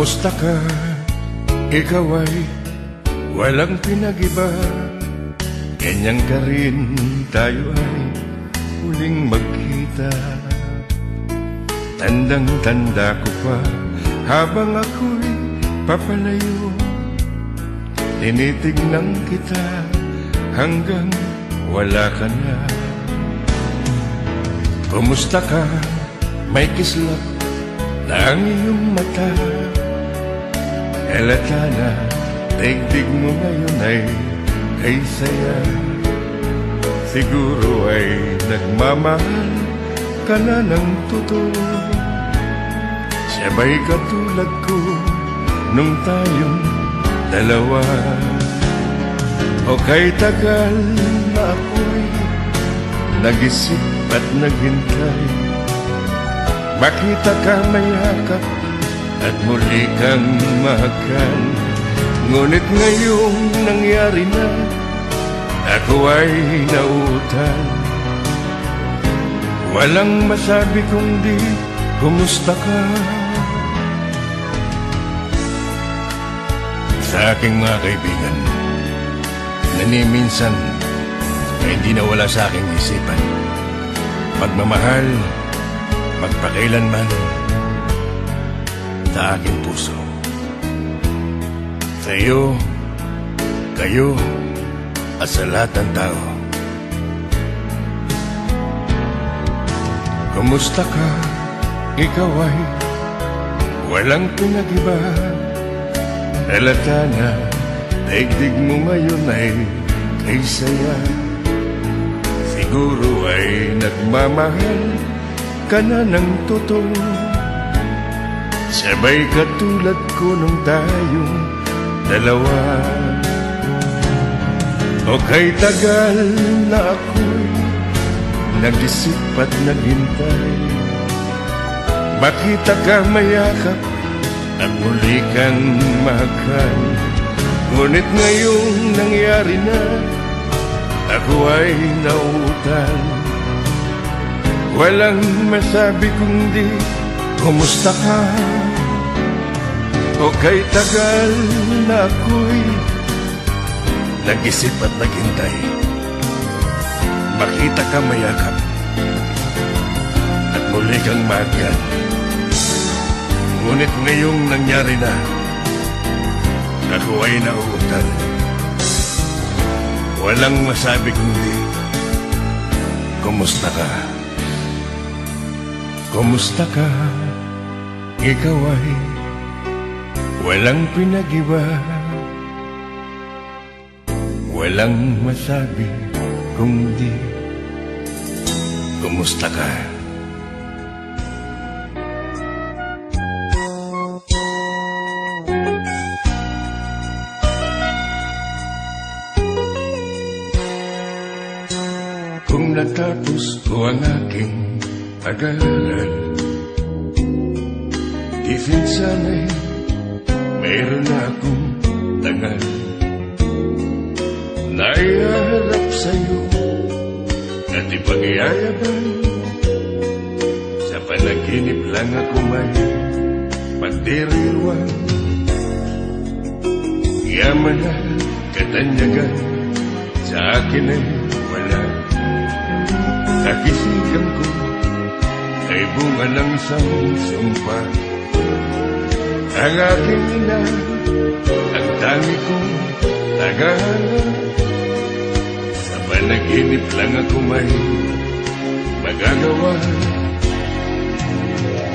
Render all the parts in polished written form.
Kumusta ka? Ikaw ay walang pinag-iba. Ganyan ka rin, tayo ay huling magkita. Tandang-tanda ko pa, habang ako'y papalayo, tinitignan kita hanggang wala ka na. Kumusta ka? May kislap na ang iyong mata. Halata na, daigdig mo ngayon ay kay saya. Siguro ay nagmamahal ka na ng totoo. Siya'y katulad ko nung tayong dalawa. O kay tagal na ako'y nag-isip at naghintay, makita ka mayakap at muli kang mahal. Ngunit ngayong nangyari na, ako ay nauutal. Walang masabi kundi kumusta ka. Sa aking mga kaibigan, minsan ay hindi nawala sa aking isipan. Pagmamahal, magpakailanman sa aking puso. Sa iyo, kayo, at sa lahat ng tao. Kumusta ka? Ikaw ay walang pinag-iba. Halata na, daigdig mo ngayon ay kay saya. Siguro ay nagmamahal ka na ng totoo. Sabay katulad ko nung tayong dalawa. O kay tagal na ako'y nag-isip at naghintay, makita ka mayakap at muli kang mahal. Ngunit ngayong nangyari na, ako ay nauutal. Walang masabi kundi kumusta ka. O kay tagal na ako'y nag-isip at naghintay, makita ka mayakap at muli kang mahal. Ngunit ngayong nangyari na, ako ay nauutal. Walang masabi kundi kumusta ka. Kumusta ka? Ikaw ay walang pinag-iba. Walang masabi kundi kumusta ka. Kung natapos ko ang aking pag-aaral, di sana'y mayroon na akong dangal. Naiharap sa'yo at ipagyayabang, sa panaginip lang ako may pagdiriwang. Yaman na katanyagan sa akin ay wala. Kakisigan ko ay bunga ng isang sumpa. Ang aking ina, ang dami kong tagahanap, sa panaginip lang ako may magagawa.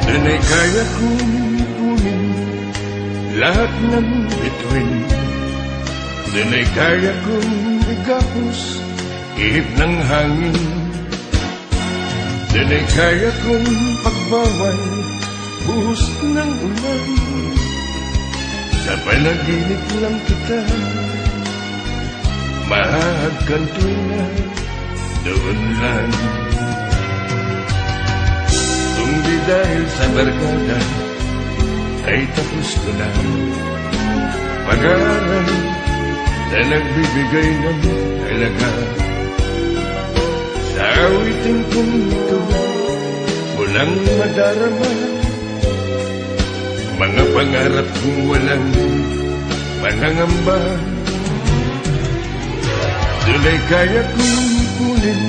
Doon ay kaya kong kunin lahat ng bituin. Doon ay kaya kong igapos ihip ng hangin. Doon ay kaya kong pagbawal buhos ng ulan. Sa panaginip lang kita mahagkantoy na doon lang. Kung di dahil sa barkada ay tapos ko na pag-aaral na nagbibigay ng halaga. Sa awitin kong ito walang madarama, mga pangarap kong walang panangamba. Duna'y kaya kong ipunin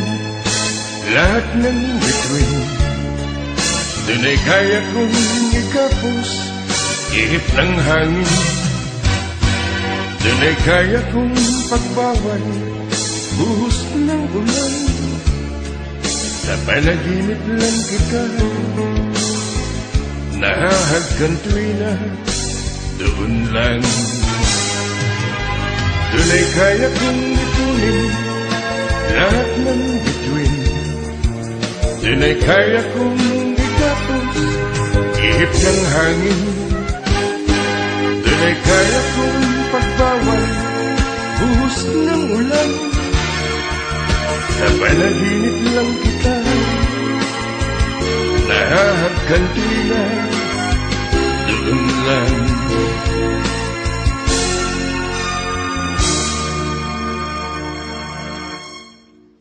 lahat ng bituin. Duna'y kaya kong ikapos ihip ng hangin. Duna'y kaya kong pagbawal buhos ng ulan. Sa panaginip lang kita nahahagkan tuwina, doon lang. Duna'y kaya kong ipunin lahat ng bituin. Duna'y kaya kong ikapos ihip ng hangin. Duna'y kaya kong pagbawal buhos ng ulan. Sa panaginip lang kita nahahagkan tuwina, doon lang.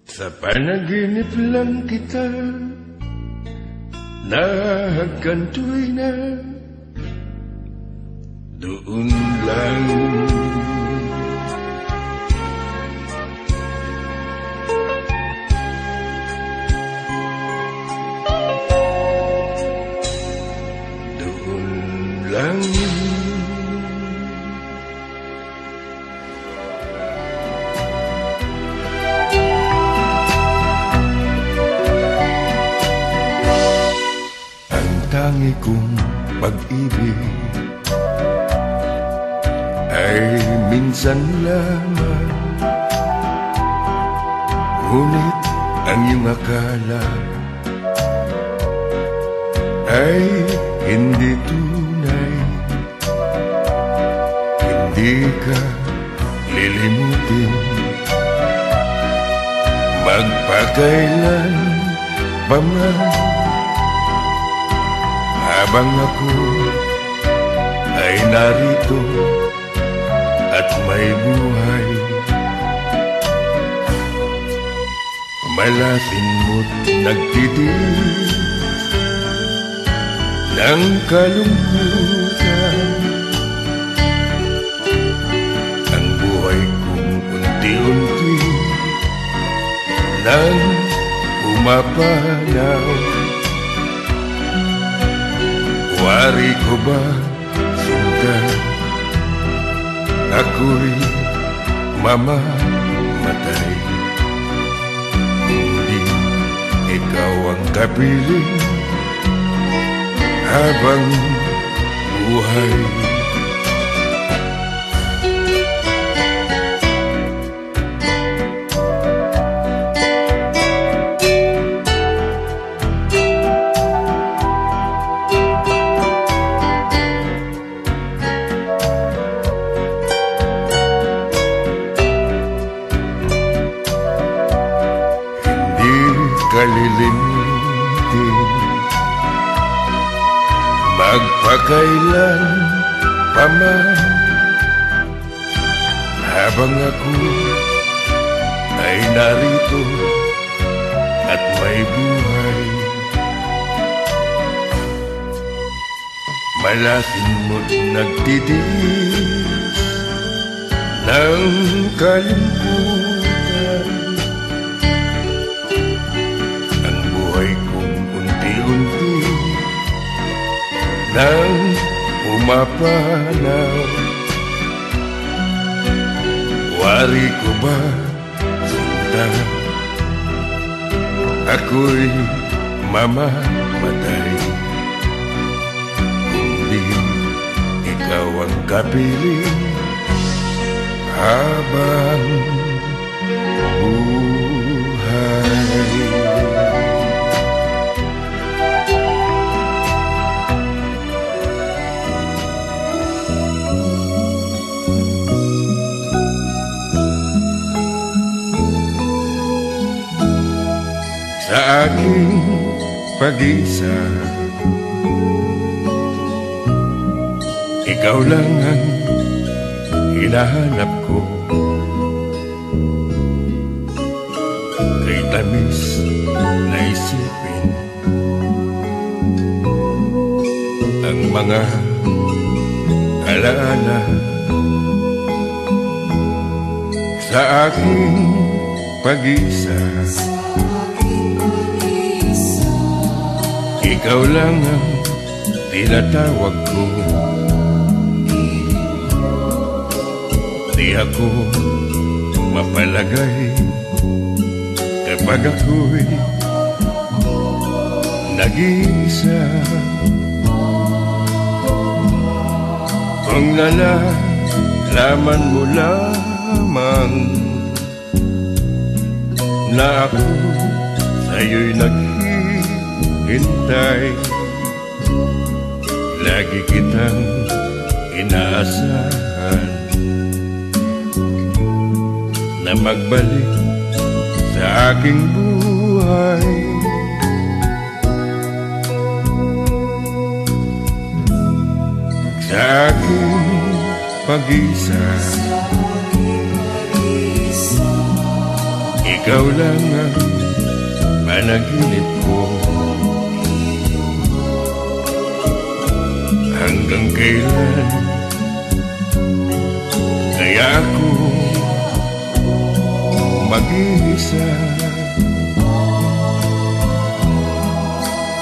Sa panaginip lang kita nahahagkan tuwina, doon lang. Ang tangi kong pag-ibig ay minsan lamang, ngunit ang iyong akala ay hindi tunay. Hindi ka lilimutin magpakailan pa man, habang ako ay narito at may buhay. Malasin mo't nagtitis ng kalungkutan. Ang buhay kong unti-unti nang pumapanaw. Wari ko ba sinta, ako'y mamamatay. Hindi ikaw ang kapiling habang buhay. Kalilimutin magpakailan pa man, habang ako ay narito at may buhay. Malasin mo't nagtitiis ng kalimputan. Ang buhay kong unti-unti nang pumapanaw. Wari ko ba sinta, ako'y mamamatay. Hindi ikaw ang kapiling habang buhay. Sa aking pag-isa, ikaw lang ang hinahanap ko. Kay tamis na isipin ang mga alaala sa aking pag-isa. Ikaw lang ang tinatawag ko. Di ako mapalagay kapag ako'y nag-iisa. Kung nalalaman mo lamang na ako sa'yo'y naghihintay, lagi kitang inaasahan na magbalik sa aking buhay. Sa aking pag-isa, ikaw lang ang panaginip ko. Hanggang kailan kaya ako mag-iisa?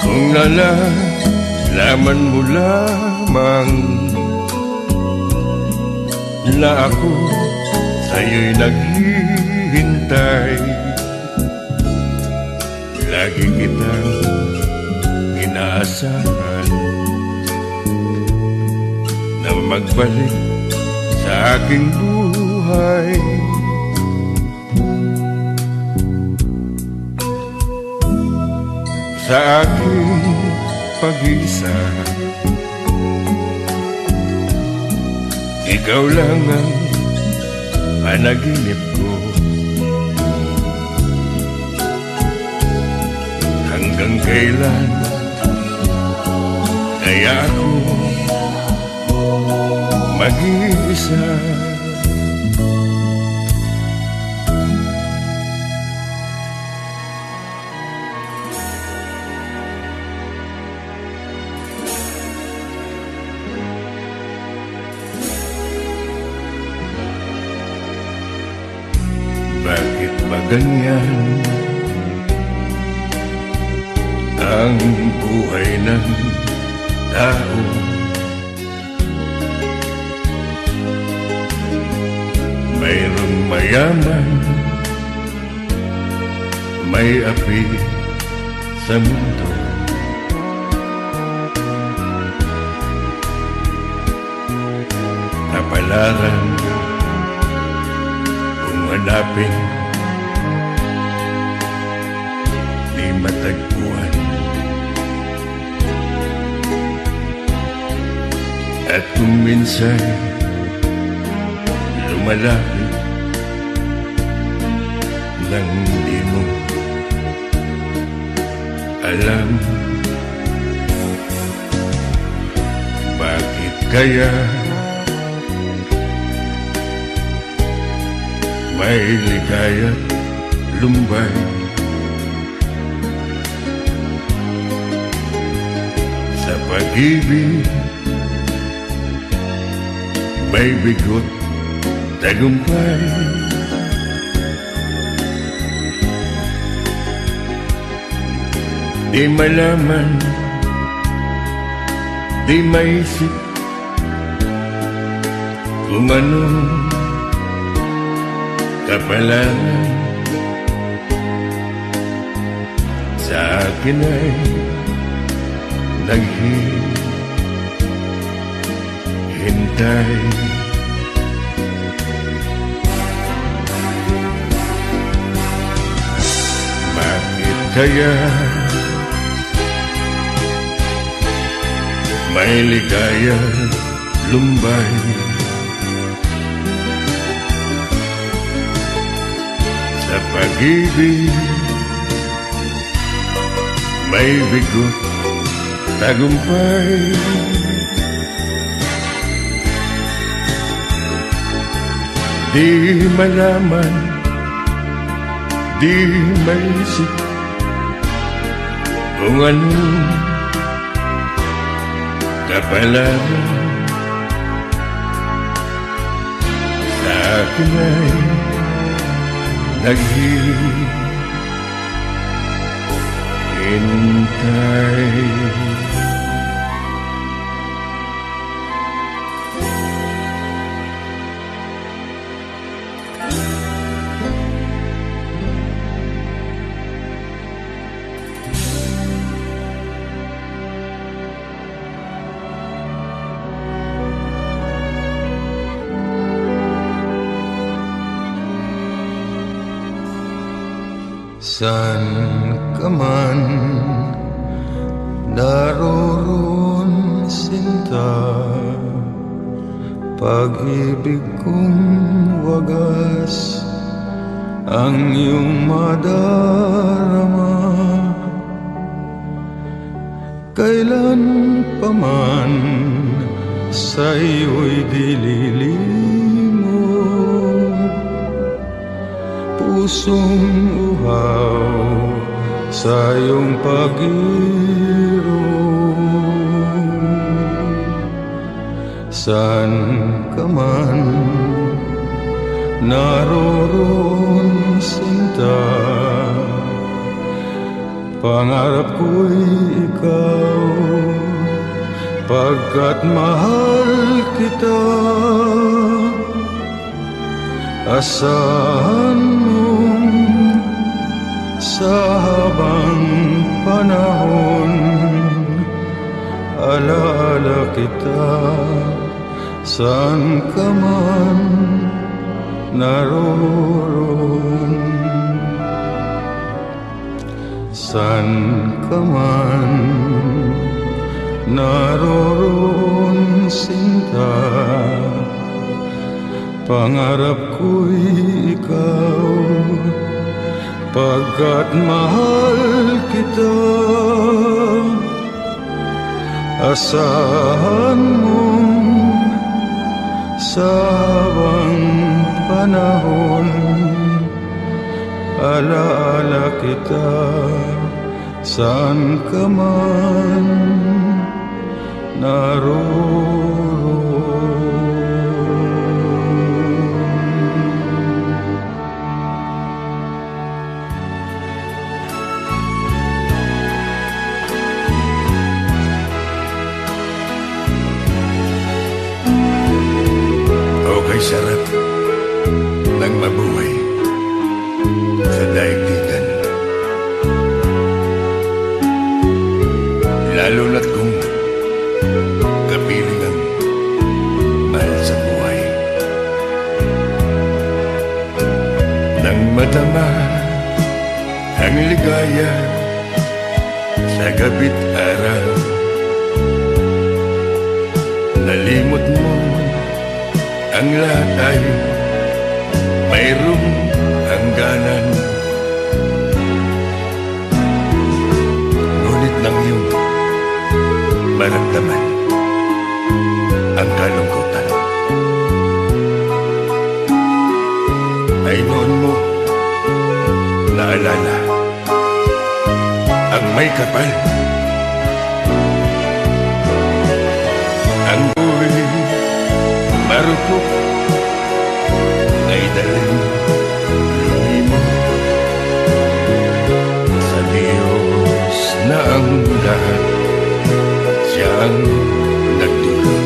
Kung nalalaman mo lamang na ako sa'yo'y naghihintay, lagi kitang inaasahan na magbalik sa aking buhay. Sa aking pag-isa, ikaw lang ang panaginip ko. Hanggang kailan kaya ako mag-iisa? Bakit ba ganyan ang buhay ng tao? Mayroong mayaman, may api sa mundo. Kapalaran kung hanapin, di matagpuan. At kung minsan lumalapit nang di mo alam, bakit kaya may ligaya't lumbay sa pag-ibig? May bigot tagumpay. Di malaman, di maisip kung anong kapalaran sa akin ay naghihintay. Bakit kaya may ligaya lumbay sa pag-ibig? May bigot tagumpay. Di malaman, di maisip kung anong kapalaran akin ay naghihintay. San ka man naroon, sinta, pag-ibig kong wagas ang iyong madarama. Kailan pa man sa iyo'y dililimo, pusong uhaw sa iyong pag-iro. San ka man naroon, sinta, pangarap ko'y ikaw, pagkat mahal kita. Asahan mong sa habang panahon, alaala kita, saan ka man naroon. Saan ka man naroon, sinta, pangarap ko'y ikaw, pagkat mahal kita. Asahan mong sa habang panahon, alaala kita, saan ka man naroon. Okay, sarap ng mabuhay sa daigdigan, lalo na't kung kapiling ang mahal sa buhay. Nang madama ang ligaya sa gabi't araw, nalimot mo ang lahat ay mayroong hangganan. Ngunit nang iyong maramdaman ang kalungkutan, ay noon mo naalala ang may kapal. Ang buhay marupok ay daling lumimo sa Diyos na ang lahat siyang nagdulot.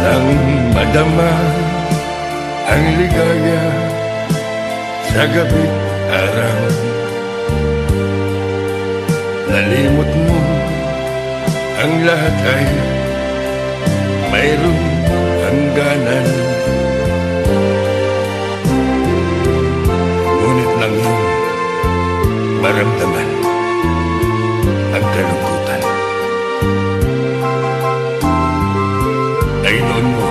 Nang madama ang ligaya sa gabi't araw, nalimot mo ang lahat ay mayroong hangganan. Ngunit nang iyong maramdaman ang kalungkutan, ay noon mo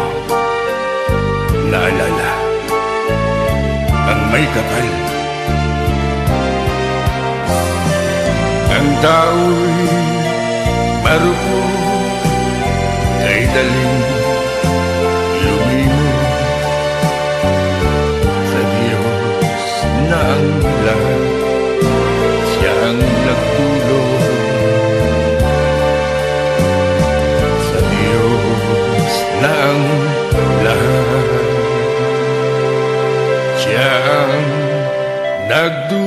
naalala ang may kapal. Ang tao'y marupok daling lumimot sa Diyos na ang lahat. Siya ang nagtulong sa Diyos na ang lahat. Siya ang nagdulong.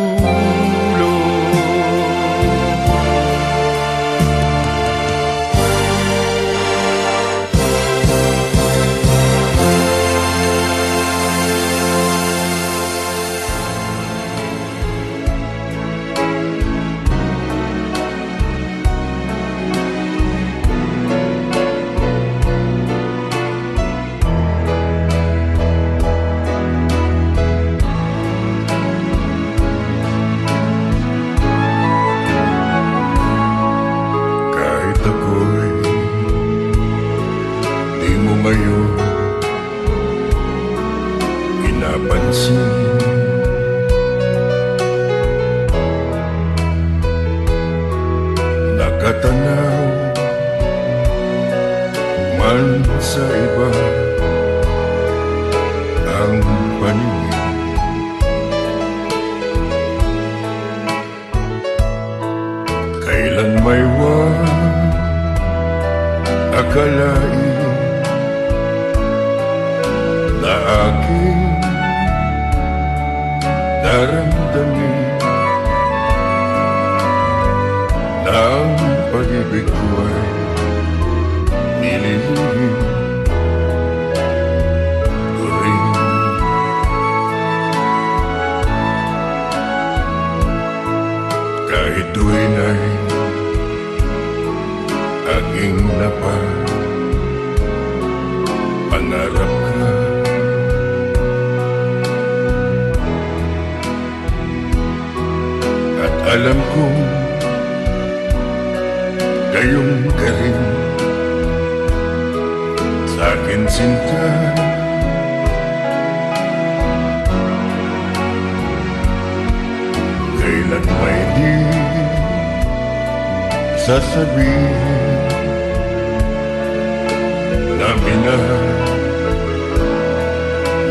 Ngayon, pinapansin nakatanaw man sa iba ang paningin. Kailan may akalain na aking daramdamin na ang pag-ibig ko ay nililihim ko rin. Kahit tuwin ay aking pangarap ka, at alam kong gayong ka rin sa akin, sinta. Kailan may di sasabihin na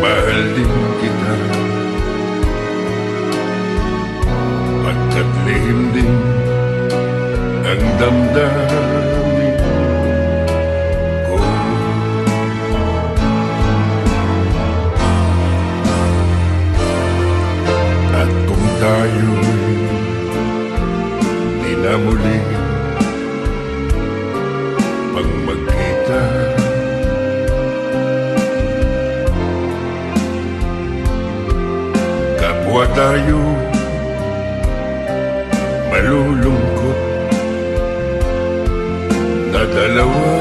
mahal din kita, pagkat lihim din ang damdamin ko. At kung tayo'y di na muli pag magkita, kapwa tayo malulungkot na dalawa.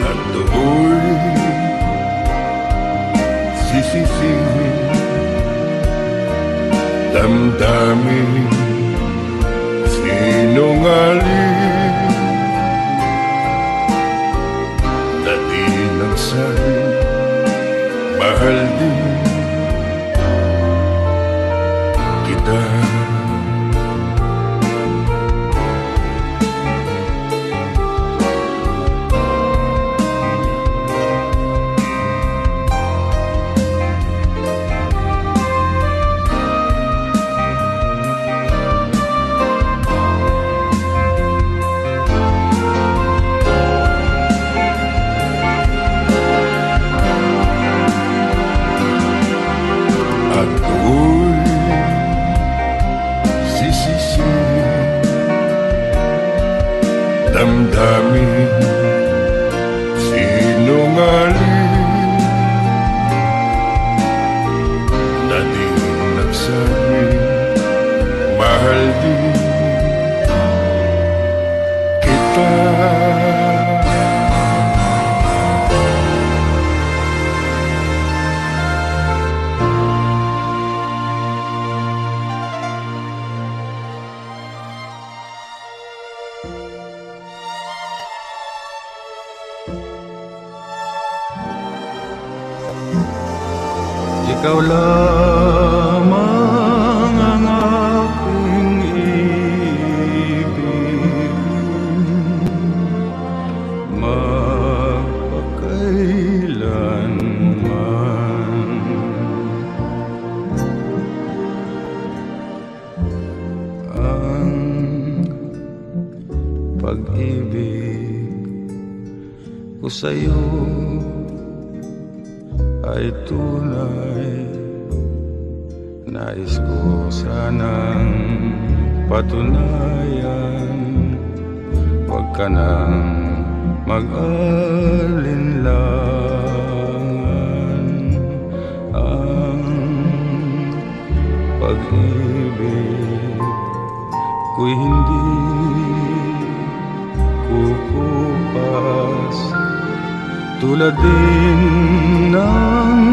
At do'y sisisihin, damdamin, sinungaling, na di nagsabing mahal din kita. Damdamin, sinungaling, na di nagsabing mahal din kita. Ikaw lamang ang aking pag-ibig ko sa'yo ay tunay. Nais ko sanang patunayan, huwag ka nang mag-alinlangan. Ang pag-ibig ko'y hindi kukupas, tulad din ng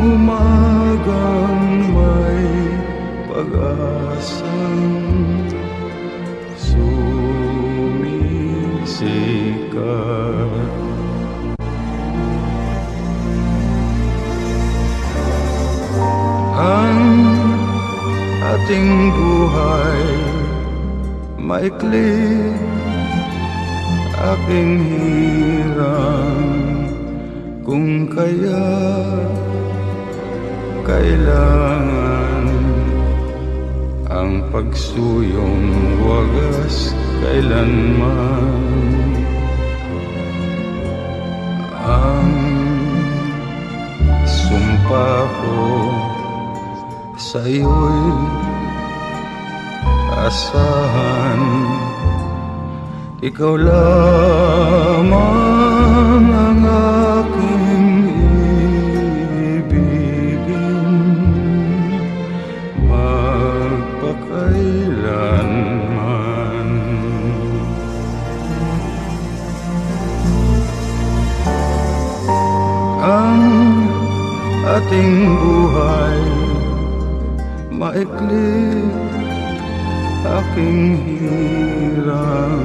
umagang may pag-asang sumisikat. Ang ating buhay maikli, aking hirang, kung kaya kailangan ang pagsuyong wagas kailanman. Ang sumpa ko sa'yo'y asahan, ikaw lamang ang aking ibigin magpakailanman. Ang ating buhay maikli, aking hirang,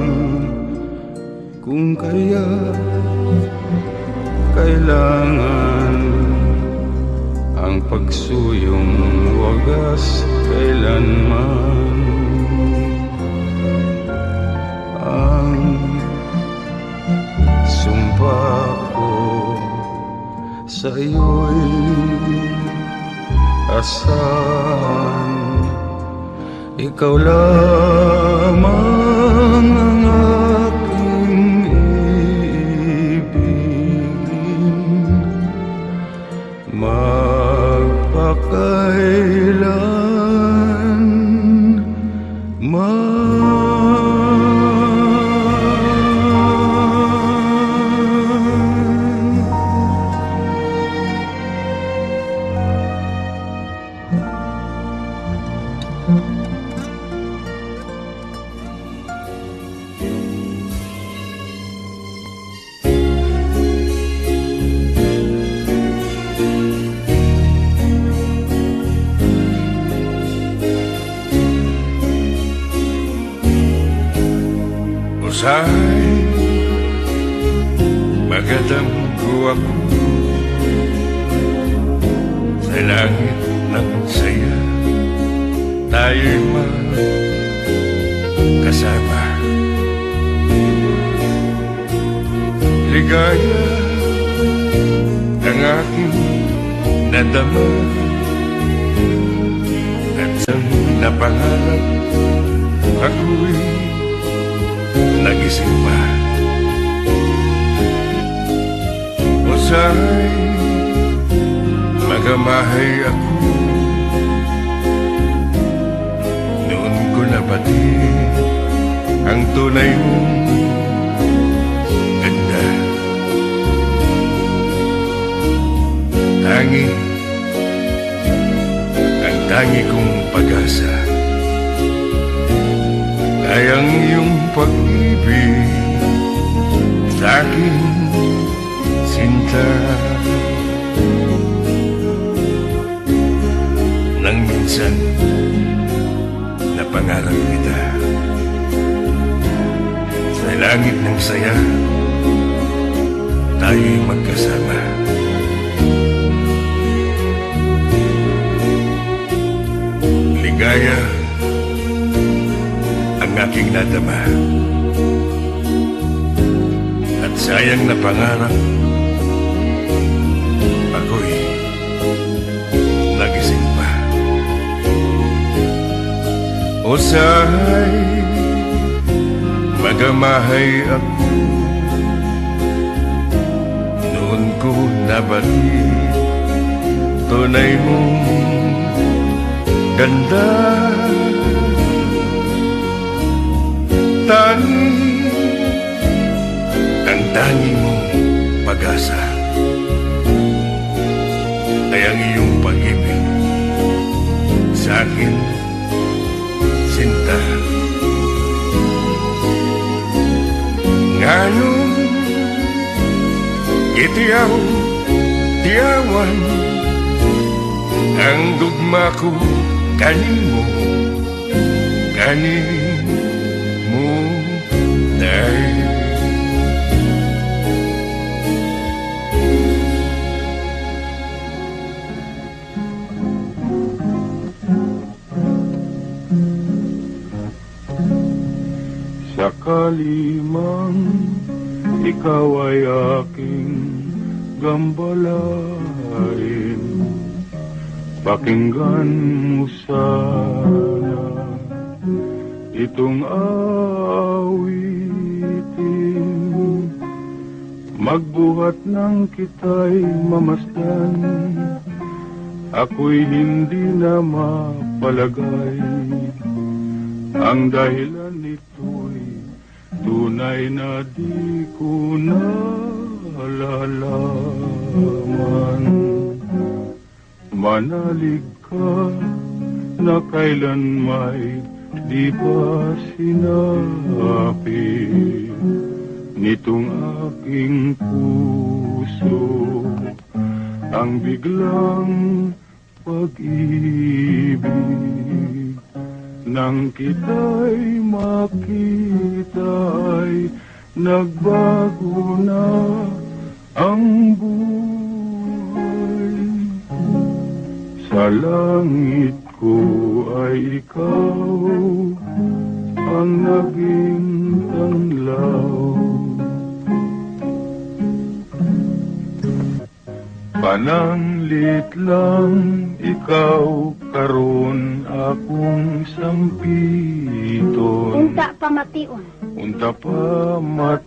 kung kaya kailangan ang pagsuyong wagas kailanman. Ang sumpa ko sa'yo'y asahan, ikaw lamang ang aking ibigin Usay magadamgo ako sa langit ng saya, tayo'y magkasama. Ligaya ang aking nadama at sa napangarap ako'y nagising pa. Usay magamahay ako, noon ko napati ang tunay mong ganda. Tangi kong pag-asa ay ang iyong pag-ibig sa aking sinta. Nang minsan napangarap kita sa langit ng saya, tayo'y magkasama. Ligaya ang aking nadama at sayang na pangarap, ako'y nagising pa. Usay Nagamahay ako, noon ko nabalik tunay mong ganda. Ang tangi mong pag-asa ay ang iyong pag-ibig sa akin, sinta. Ngayon, tiyawan ang gugma ko kanimo dahil sakali man ikaw ay aking gambalain, pakinggan mo sana itong awitin. Magbuhat ng kita'y mamasdan, ako'y hindi na mapalagay. Ang dahilan nito'y tunay na di ko nalalaman. Manalig ka na kailan may di ba sinabi nitong aking puso ang biglang pag-ibig. Nang kita'y makita ay nagbago na ang buhay. Sa langit ko ay ikaw ang naging tanlaw. Pananglit lang ikaw karon akong sampiton. Unta pamation. Unta pamation.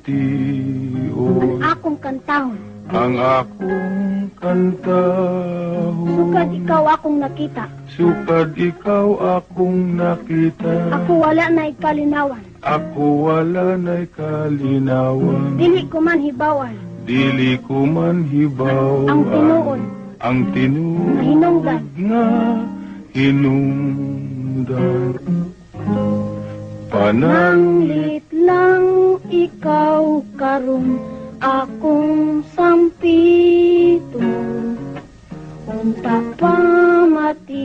Ang akong kantahon. Ang akong kantahon. Sukad ikaw akong nakita. Sukad ikaw akong nakita. Ako wala na ikalinawan. Ako wala na kalinawan. Dili ko man hibawan. Dili ko man hibaw Ang tinuod. Ang tinuod Hinungdan. nga hinungdan. Pananglit lang ikaw karon akong sampiton. Unta pamation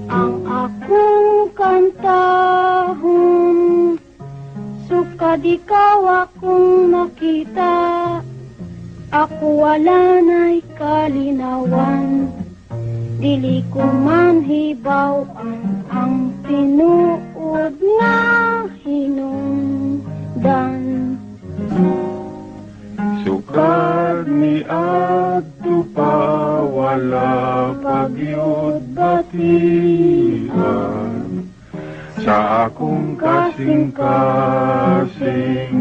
ang akong kantahon. Sukad ikaw akong nakita, ako wala na'y kalinawan. Dili ko man hibawan ang tinuod nga hinungdan. Sukad ni adto pa wala pagyud batian. Sa akong kasing-kasing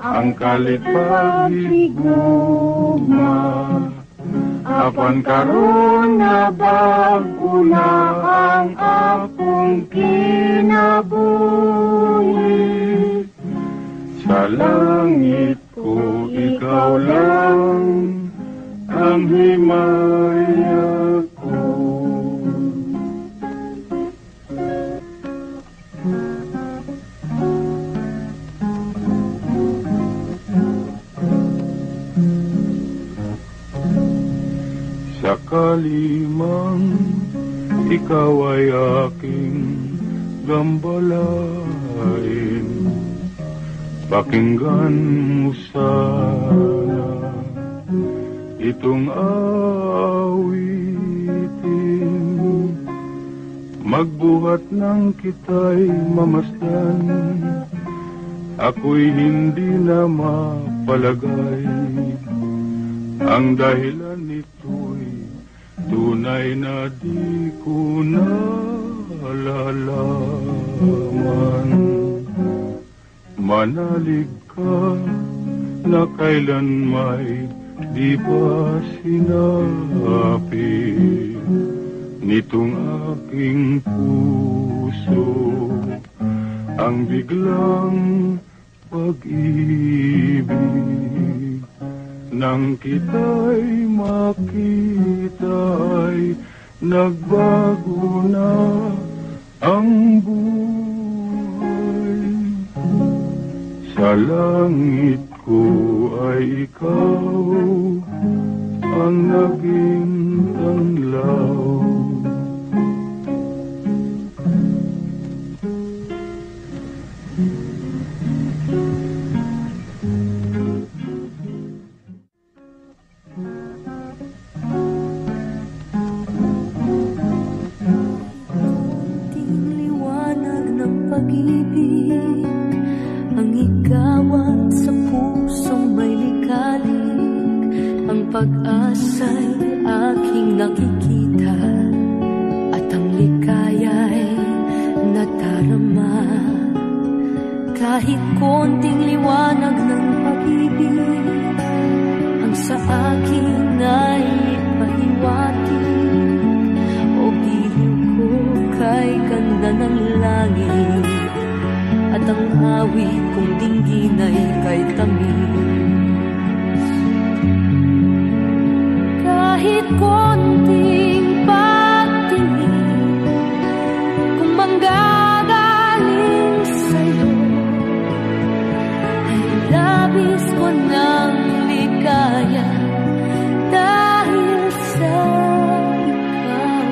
ang kalit paghigugma. Apan karon na bago na ang akong kinabuhi. Sa langit ko ikaw lang ang himaya ko. Sakali man ikaw ay aking gambalain, pakinggan mo sana itong awitin. Magbuhat ng kita'y mamasdan, ako'y hindi na mapalagay. Ang dahilan nito'y tunay na di ko nalalaman. manalig ka na kailan may di pa sinabi nitong aking puso ang biglang pag-ibig. Nang kita'y makita ay nagbago na ang buhay. Sa langit ko ay ikaw ang naging tanglaw. Pag-asa'y aking nakikita at ang likaya'y nadarama. Kahit konting liwanag ng pag-ibig ang sa akin ay pahiwatig. O giliw ko kay ganda ng langit at ang awit kong dinggin ay kay tamis. Kahit konting pagtingin kung manggagaling sa'yo ay labis ko ng ligaya dahil sa ikaw ay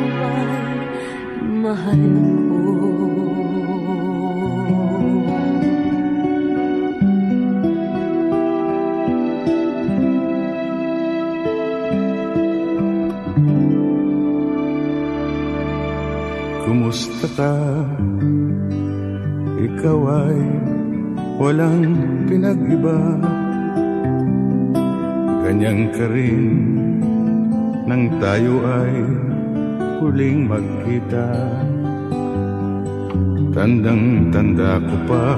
mahal ko. Kumusta ka? Ikaw ay walang pinag-iba. Ganyan ka rin nang tayo ay huling magkita. Tandang-tanda ko pa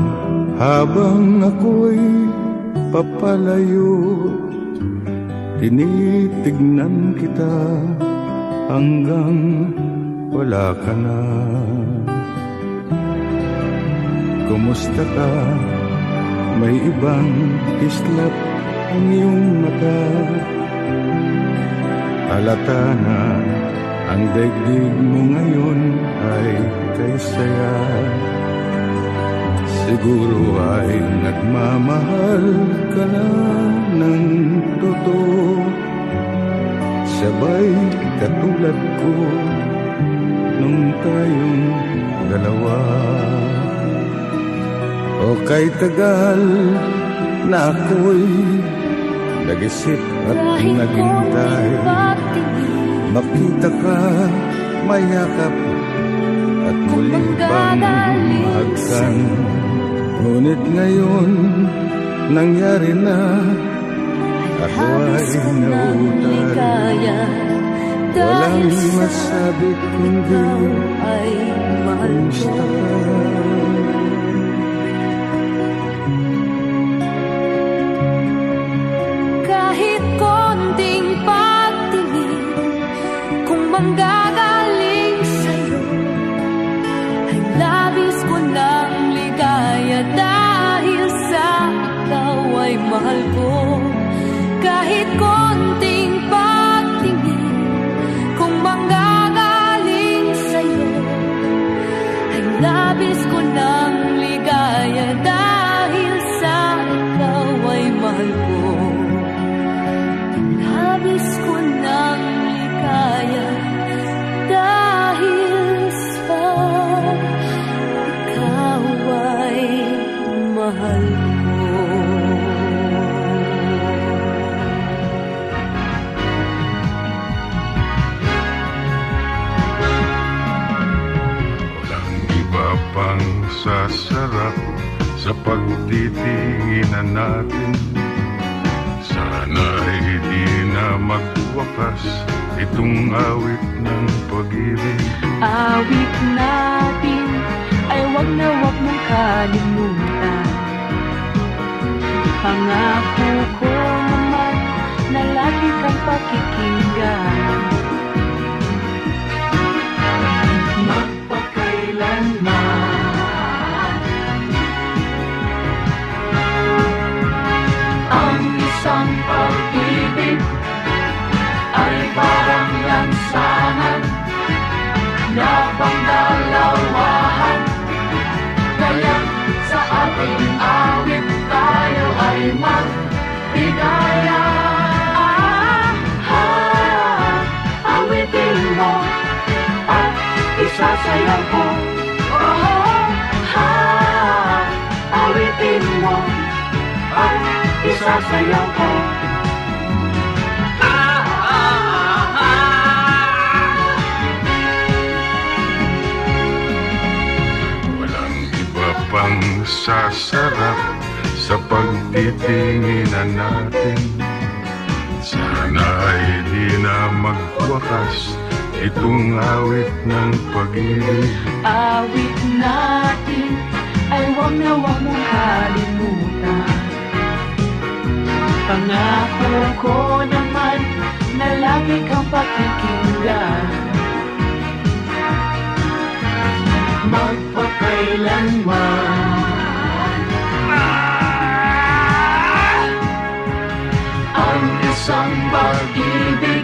habang ako'y papalayo, tinitignan kita hanggang wala ka na. Kumusta ka? May ibang kislap ang iyong mata. Halata na ang daigdig mo ngayon ay kay saya. Siguro ay nagmamahal ka na ng totoo, sabay katulad ko nung tayong dalawa. O kay tagal na ako'y nag-isip at naghintay, makita ka, mayakap at muli pang mahagkan. Ngunit ngayon nangyari na, ako ay nautay. Walang masabi kundi kumusta ka? Kahit konting pagtingin kung manggagaling sa'yo ay labis ko ng ligaya dahil sa ikaw ay mahal ko. Kahit konting pagtingin kung manggagaling sa'yo ay labis ko ng ligaya dahil sa ikaw ay mahal ko. Labis ko ng ligaya dahil sa ikaw ay mahal ko. Pang sasarap sa pagtitinginan natin. Sana'y di na magwakas itong awit ng pag-ibig. Awit natin ay wag na wag mong kalimutan. Pangako ko naman na lagi kang pakikinggan, magpakailanman. Ang isang pag-ibig ay parang lansangan na pangdalawahan, kaya sa ating awit tayo ay magbigaya. Awitin mo at isasayaw ko. Awitin mo at isasayaw ko. Walang iba pang sasarap sa pagtitinginan natin. Sana ay di na magwakas itong awit ng pag-ibig. Awit natin ay huwag na huwag mong kalimutan. Pangako ko naman na lagi kang pakikinggan, magpakailanman. Ang isang pag-ibig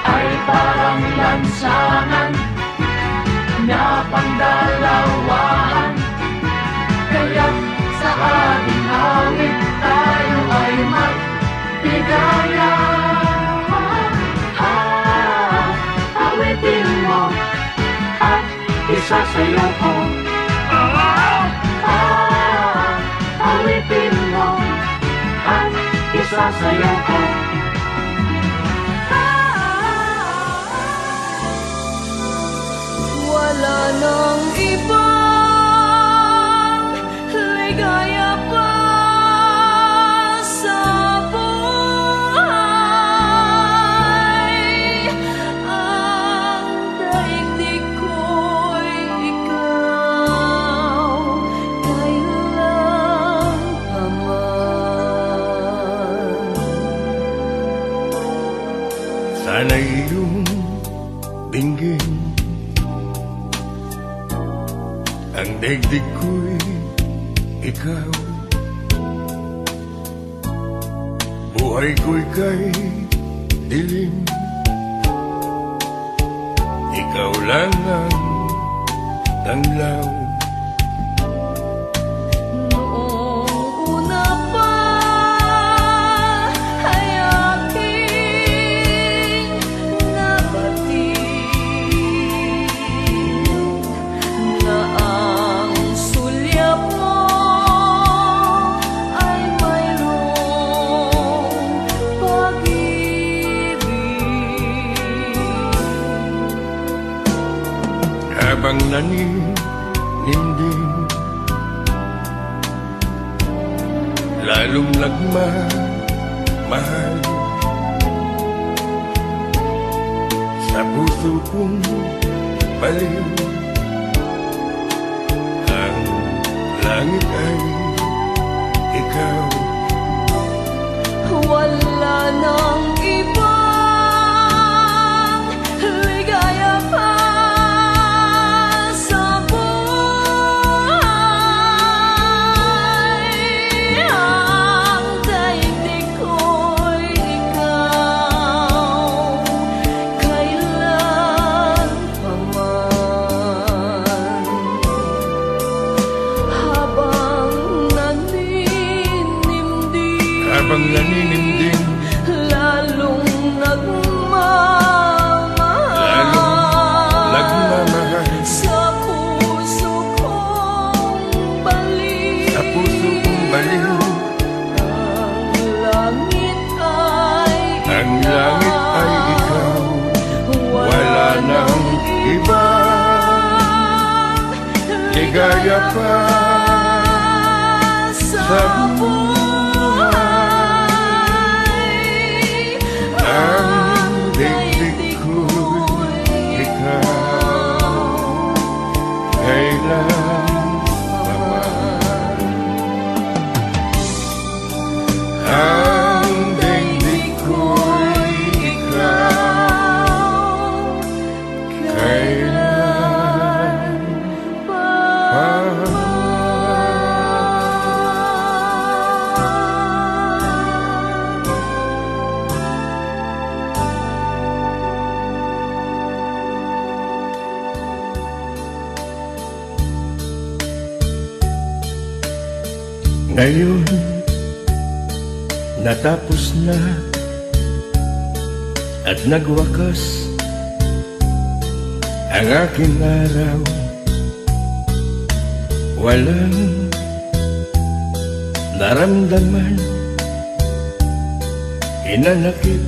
ay parang lansangan na pangdalawahan, kaya sa ating awit tayo ay magbigaya. Awitin mo at isasayaw ko. Awitin mo at isasayaw ko. Wala nang ibang ligaya pa sa buhay. Ang daigdig ko'y ikaw, kailan pa man. Sana iyong dinggin ang daigdig ko'y ikaw, buhay ko'y kay dilim, ikaw lang ang tanglaw. Noong una pa ay aking nabatid na ang sulyap mo ay mayroong pag-ibig. Habang nanininding, lalong nagmamahal sa puso kong baliw. Ang langit ay ikaw, Wala nang ibang ligaya pa sa buhay. Ang daigdig ko'y ikaw, kailan pa man. Habang naninimdim, lalong nagmamahal sa puso kong baliw. Ang langit ay ikaw, wala nang iba ligaya pa sa buhay. Ang daigdig ko'y ikaw, kailan pa man. Ngayon, natapos na at nagwakas ang aking araw. Walang naramdaman, inanakit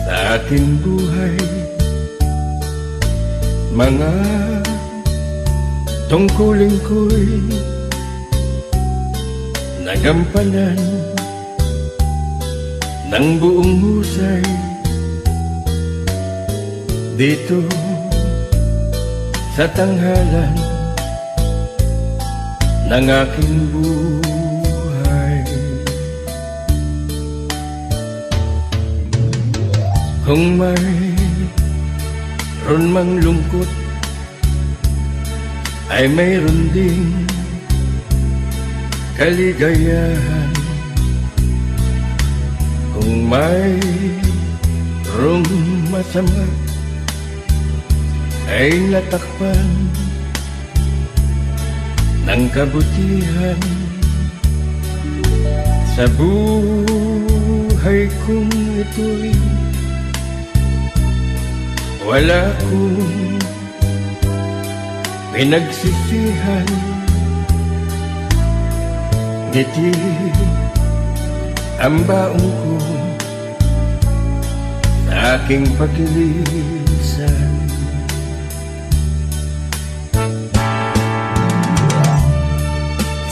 sa aking buhay. Mga tungkulin ko'y nagampanan ng buong husay. Dito sa tanghalan ng aking buhay, kung mayroon mang lungkot, ay mayroon ding kaligayahan. Kung mayroong masama, ay natakpan ng kabutihan. Sa buhay kong ito'y wala akong pinagsisihan. Ngiti ang baong ko sa aking pagkilisan.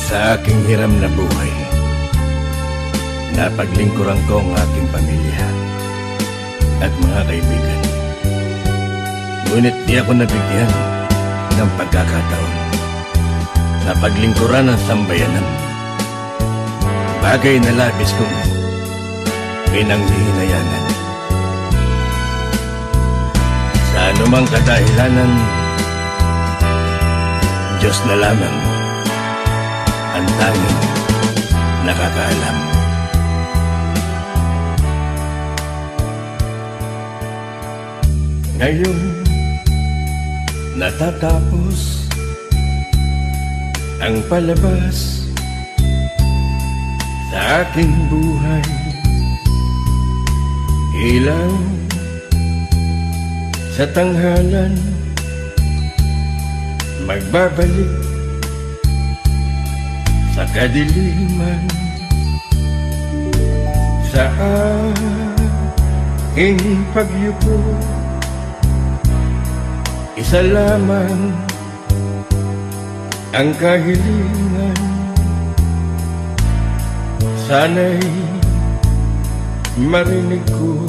Sa aking hiram na buhay, napaglingkuran ko ang aking pamilya at mga kaibigan. Ngunit di ako nabigyan ng pagkakataon na paglingkuran ang sambayanan, bagay na labis kong pinanghihinayanan. Sa anumang kadahilanan, Diyos na lamang ang tanging nakakaalam. Ngayon, natatapos ang palabas sa aking buhay. Ilaw sa tanghalan, magbabalik sa kadiliman. Sa aking pagyuko, isa lamang ang kahilingan. Sana'y marinig ko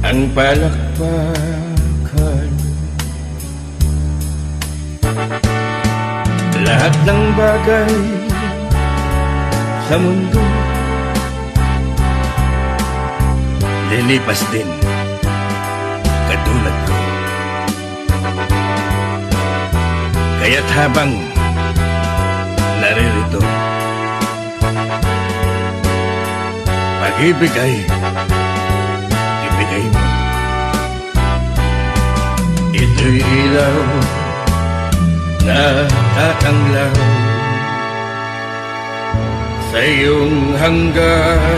ang palakpakan. Lahat ng bagay sa mundo lilipas din, katulad ko. Kaya't habang naririto, pag-ibig ay ibigay mo. Ito'y ilaw na tatanglaw sa iyong hangganan.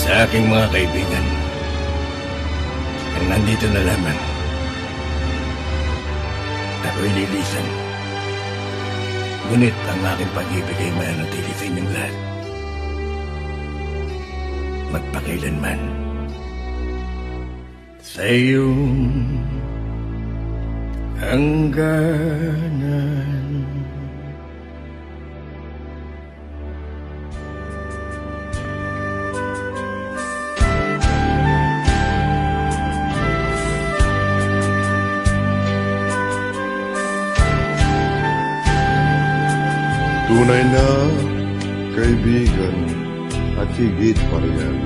Sa aking mga kaibigan, ang nandito na lamang, ako'y lilisan. Ngunit ang aking pag-ibig ay mananatili sa inyong lahat, magpakailanman. Sa iyong hangganan. Tunay na kaibigan at higit pa riyan,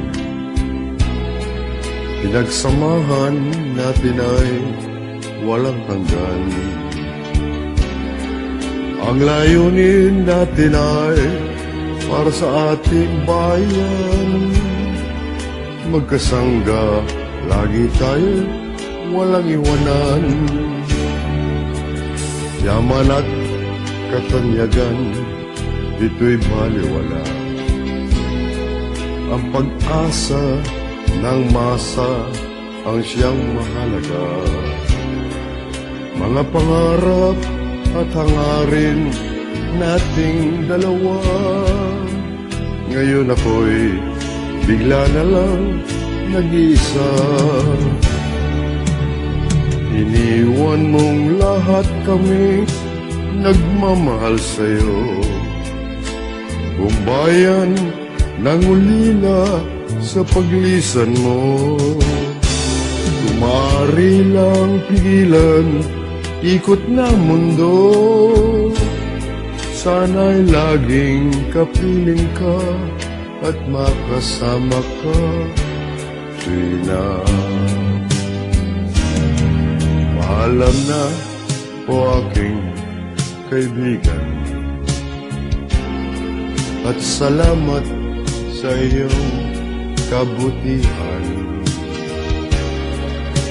pinagsamahan natin ay walang hanggan. Ang layunin natin ay para sa ating bayan, magkasangga lagi tayo walang iwanan. Yaman at katanyagan, dito'y baliwala. Ang pag-asa ng masa ang siyang mahalaga. Mga pangarap at hangarin nating dalawa. Ngayon ako'y bigla na lang nag-iisa. Iniwan mong lahat kami nagmamahal sa'yo. Buong bayan nangulila sa paglisan mo. Kumari lang pigilan, ikot na mundo. Sana'y laging kapiling ka at makasama ka, tuwina. Paalam na po aking kaibigan, at salamat sa iyong kabutihan.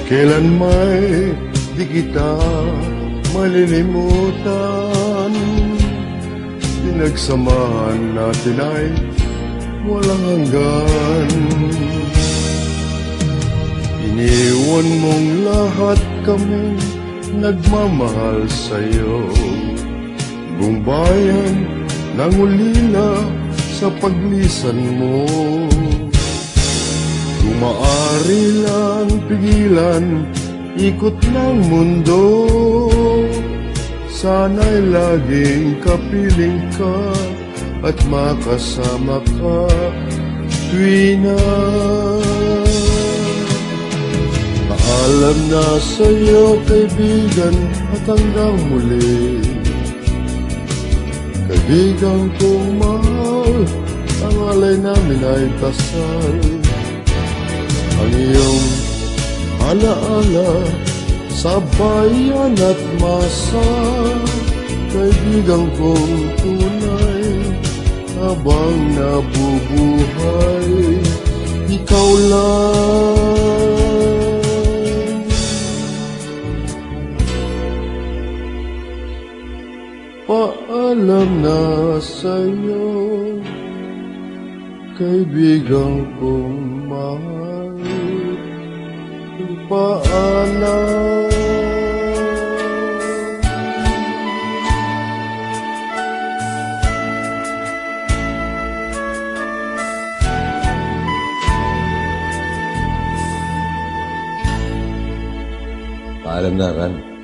Kailan may di kita malilimutan, pinagsamahan natin ay walang hanggan. Iniwan mong lahat kami nagmamahal sa'yo. Buong bayan nangulila sa paglisan mo. Kung maaari lang pigilan, ikot ng mundo. Sana'y laging kapiling ka at makasama ka, tuwina. Paalam na sa'yo kaibigan at hanggang muli. Kaibigan kong mahal, ang alay namin ay dasal. Ang iyong alaala sa bayan at masa, kaibigan kong tunay, habang nabubuhay, ikaw lang. Paalam na sa'yo, kaibigan kong mahal. Paalam. Paalam na, Ran.